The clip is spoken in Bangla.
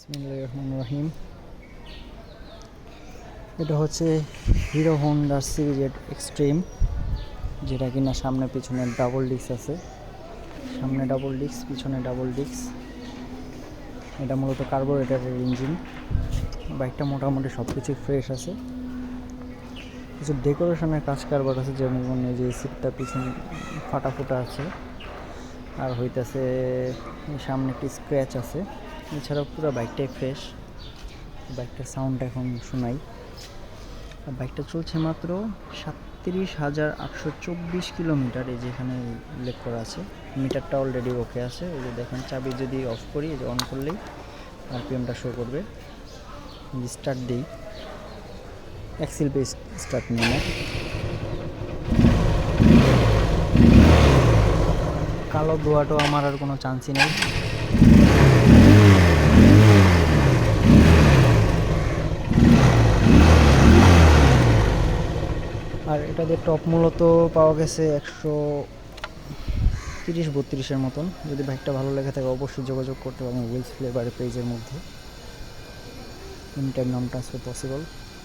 বিসমিল্লাহির রহমানির রহিম। এটা হচ্ছে হিরো হোন্ডা সিরিজের এক্সট্রিম, যেটা কিনা সামনে পিছনে ডাবল ডিস্ক আছে। সামনে ডাবল ডিস্ক, পিছনে ডাবল ডিস্ক। এটা মূলত কার্বোরেটরের ইঞ্জিন। বাইকটা মোটামুটি সব কিছু ফ্রেশ আছে। কিছু ডেকোরেশনের কাজ কারবার আছে, যেমন এই যে সিটটা পিছনে ফাটা ফুটা আছে, আর হইতেছে সামনে একটি স্ক্র্যাচ আছে। এছাড়াও পুরো বাইকটাই ফ্রেশ। বাইকটার সাউন্ড এখন শোনাই। আর বাইকটা চলছে মাত্র 37,824 কিলোমিটার। এই যে এখানে উল্লেখ করা আছে, মিটারটা অলরেডি ওকে আছে। এই যে দেখেন, চাবি যদি অফ করি, এই যে অন করলেই আরপিএমটা শো করবে। স্টার্ট দিই, অ্যাক্সিল পে স্টার্ট নিয়ে না। কালো ধোয়াটো আমার আর কোনো চান্সই নেই। আর এটাতে টপ মূলত পাওয়া গেছে 130-32-এর মতন। যদি বাইকটা ভালো লেগে থাকে অবশ্যই যোগাযোগ করতে পারবেন উইলস ফ্লেভার পেজের মধ্যে। এনি টাইম নন ট্রান্সফার পসিবল।